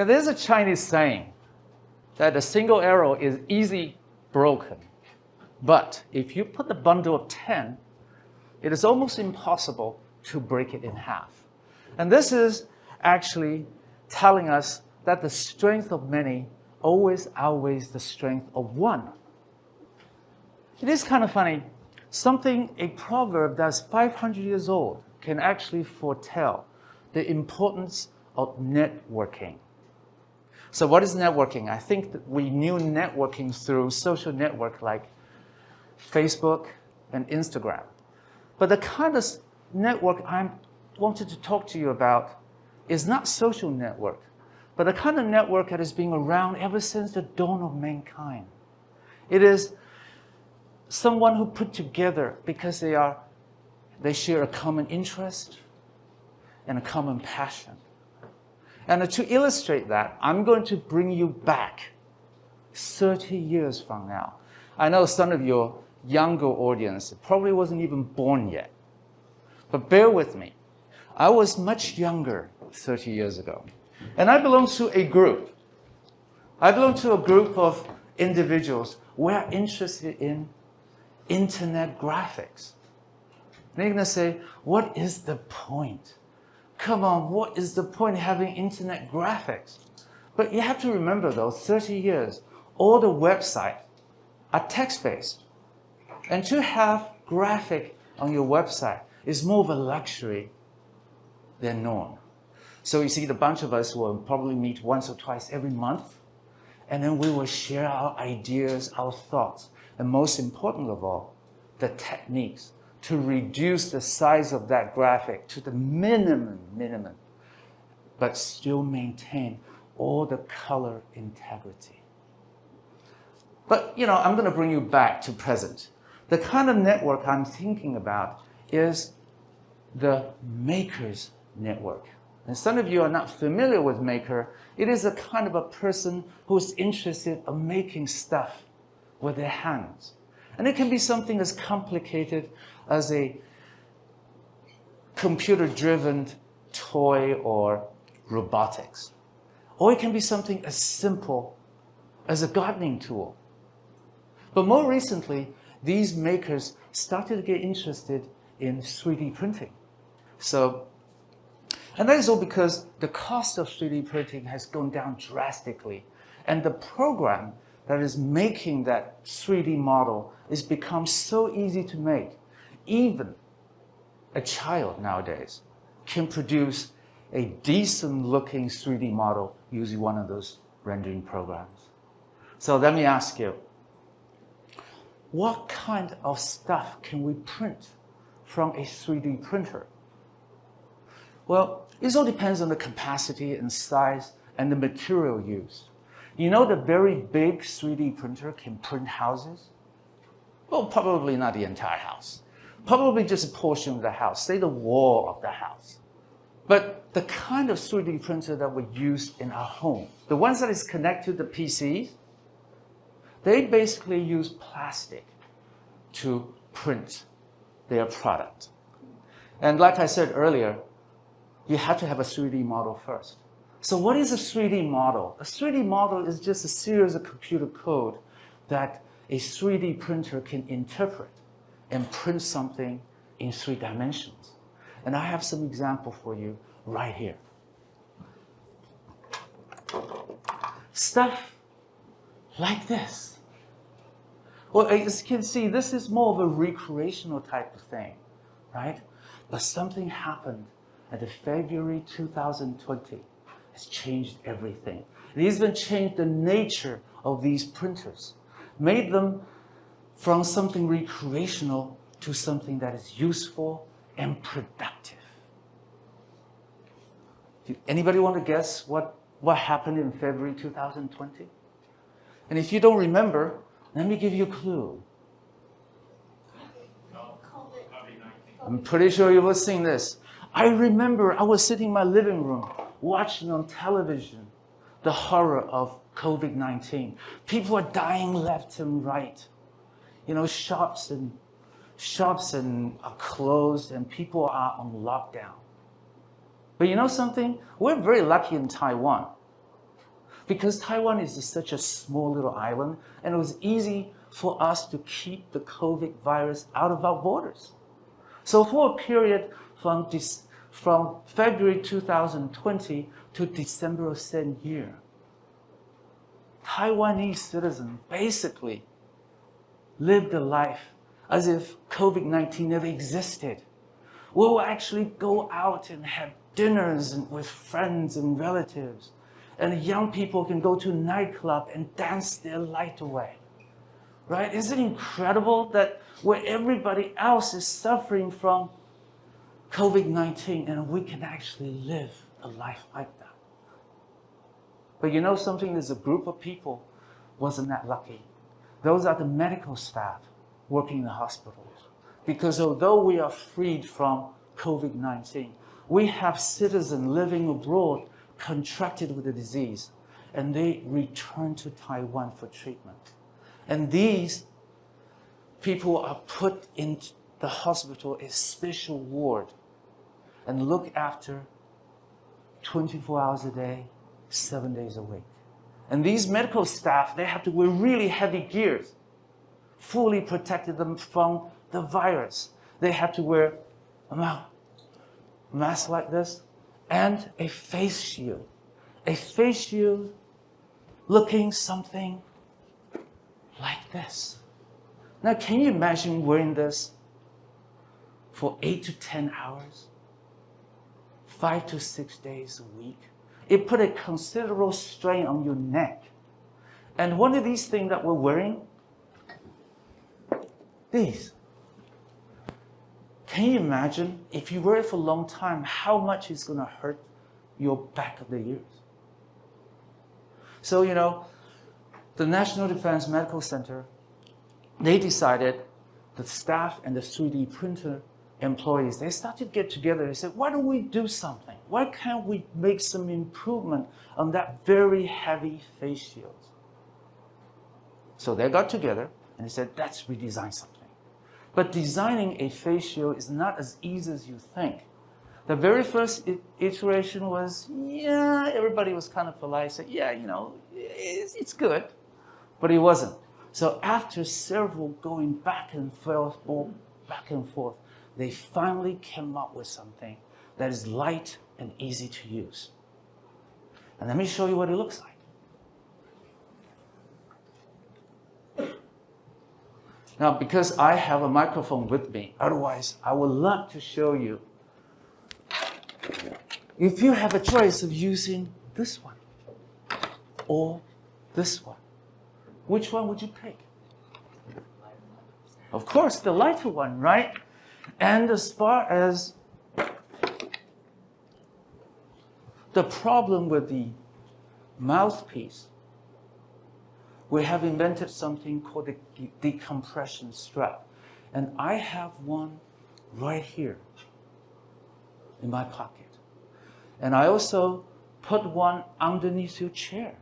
Now, there's a Chinese saying that a single arrow is easy broken. But if you put a bundle of 10, it is almost impossible to break it in half. And this is actually telling us that the strength of many always outweighs the strength of one. It is kind of funny. A proverb that's 500 years old can actually foretell the importance of networking. So what is networking? I think that we knew networking through social network like Facebook and Instagram. But the kind of network I wanted to talk to you about is not social network, but the kind of network that has been around ever since the dawn of mankind. It is someone who put together because they share a common interest and a common passion. And to illustrate that, I'm going to bring you back 30 years from now. I know some of your younger audience probably wasn't even born yet. But bear with me. I was much younger 30 years ago. And I belong to a group. I belong to a group of individuals who are interested in internet graphics. And you're going to say, what is the point? Come on, what is the point of having internet graphics? But you have to remember though, 30 years, all the websites are text-based. And to have graphic on your website is more of a luxury than norm. So you see the bunch of us will probably meet once or twice every month, and then we will share our ideas, our thoughts, and most important of all, the techniques to reduce the size of that graphic to the minimum, but still maintain all the color integrity. But, I'm going to bring you back to present. The kind of network I'm thinking about is the Maker's Network. And some of you are not familiar with Maker. It is a kind of a person who is interested in making stuff with their hands. And it can be something as complicated as a computer-driven toy or robotics. Or it can be something as simple as a gardening tool. But more recently, these makers started to get interested in 3D printing. And that is all because the cost of 3D printing has gone down drastically. And the program that is making that 3D model has become so easy to make. Even a child nowadays can produce a decent looking 3D model using one of those rendering programs. So let me ask you, what kind of stuff can we print from a 3D printer? Well, it all depends on the capacity and size and the material used. You know the very big 3D printer can print houses? Well, probably not the entire house. Probably just a portion of the house, say the wall of the house. But the kind of 3D printer that we use in our home, the ones that is connected to the PCs, they basically use plastic to print their product. And like I said earlier, you have to have a 3D model first. So what is a 3D model? A 3D model is just a series of computer code that a 3D printer can interpret and print something in 3 dimensions. And I have some example for you right here. Stuff like this. Well, as you can see, this is more of a recreational type of thing, right? But something happened at the February 2020. It's changed everything. It even changed the nature of these printers, made them from something recreational to something that is useful and productive. Anybody want to guess what happened in February 2020? And if you don't remember, let me give you a clue. I'm pretty sure you will sing this. I remember I was sitting in my living room watching on television the horror of COVID-19. People are dying left and right. Shops are closed and people are on lockdown. But you know something? We're very lucky in Taiwan. because Taiwan is such a small little island, and it was easy for us to keep the COVID virus out of our borders. So for a period from February 2020 to December of same year, Taiwanese citizens basically lived a life as if COVID-19 never existed. We will actually go out and have dinners with friends and relatives. And young people can go to a nightclub and dance their light away. Right? Isn't it incredible that where everybody else is suffering from COVID-19 and we can actually live a life like that? But you know something? There's a group of people wasn't that lucky. Those are the medical staff working in the hospitals. Because although we are freed from COVID-19, we have citizens living abroad contracted with the disease, and they return to Taiwan for treatment. And these people are put in the hospital, a special ward, and looked after 24 hours a day, 7 days a week. And these medical staff, they have to wear really heavy gears, fully protected them from the virus. They have to wear a mask like this and a face shield. A face shield looking something like this. Now, can you imagine wearing this for 8 to 10 hours, 5 to 6 days a week? It put a considerable strain on your neck. And one of these things that we're wearing, these. Can you imagine if you wear it for a long time, how much it's going to hurt your back of the ears? So, you know, the National Defense Medical Center, they decided, the staff and the 3D printer employees, they started to get together and said, why don't we do something? Why can't we make some improvement on that very heavy face shield? So they got together and they said, let's redesign something. But designing a face shield is not as easy as you think. The very first iteration was, yeah, everybody was kind of polite, said, yeah, you know, it's good, but it wasn't. So after several going back and forth, they finally came up with something that is light and easy to use. And let me show you what it looks like. Now, because I have a microphone with me, otherwise I would love to show you. If you have a choice of using this one or this one, which one would you pick? Of course, the lighter one, right? And as far as the problem with the mouthpiece, we have invented something called the Decompression Strap. And I have one right here in my pocket. And I also put one underneath your chair.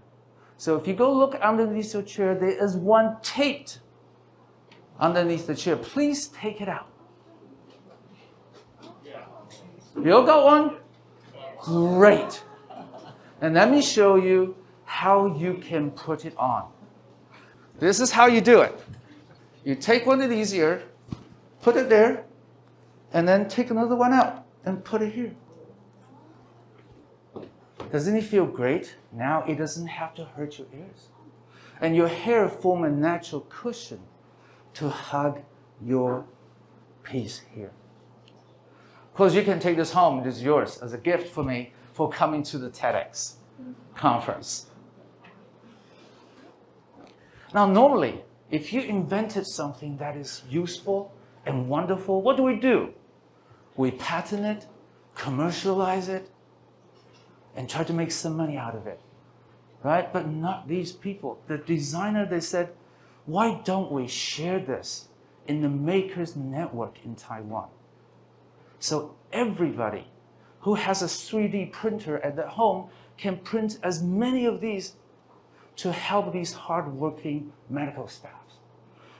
So if you go look underneath your chair, there is one taped underneath the chair. Please take it out. You all got one? Great. And let me show you how you can put it on. This is how you do it. You take one of these here, put it there, and then take another one out and put it here. Doesn't it feel great? Now it doesn't have to hurt your ears. And your hair forms a natural cushion to hug your piece here. Of course, you can take this home. It is yours as a gift for me for coming to the TEDx conference. Now, normally, if you invented something that is useful and wonderful, what do? We patent it, commercialize it, and try to make some money out of it, right? But not these people. The designer, they said, why don't we share this in the makers network in Taiwan? So everybody who has a 3D printer at their home can print as many of these to help these hardworking medical staffs.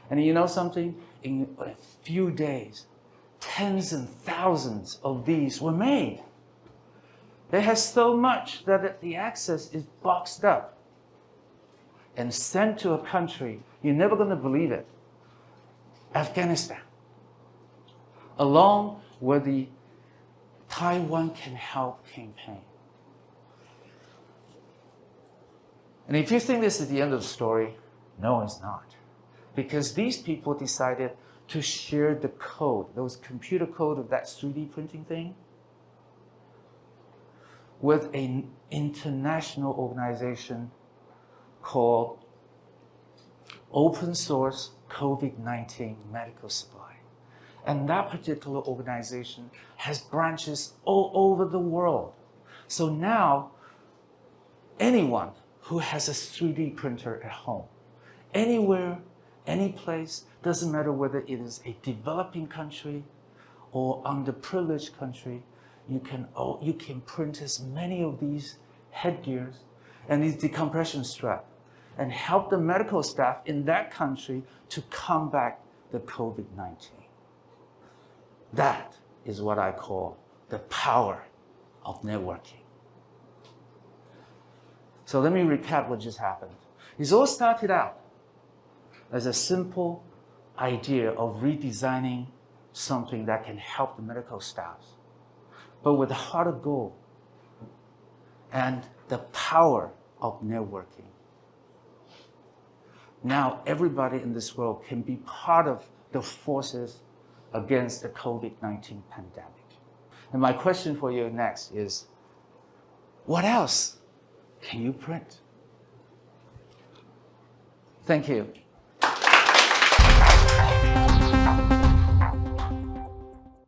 And you know something? In a few days, tens and thousands of these were made. They have so much that the access is boxed up. and sent to a country, you're never going to believe it, Afghanistan, along with the Taiwan Can Help campaign. And if you think this is the end of the story, no, it's not. Because these people decided to share the code, those computer code of that 3D printing thing, with an international organization called Open Source COVID-19 Medical Supply. And that particular organization has branches all over the world. So now, anyone who has a 3D printer at home, anywhere, any place, doesn't matter whether it is a developing country or underprivileged country, you can print as many of these headgears and these decompression straps and help the medical staff in that country to combat the COVID-19. That is what I call the power of networking. So let me recap what just happened. It all started out as a simple idea of redesigning something that can help the medical staff, but with a heart of gold and the power of networking. Now everybody in this world can be part of the forces against the COVID-19 pandemic. And my question for you next is, what else can you print? Thank you.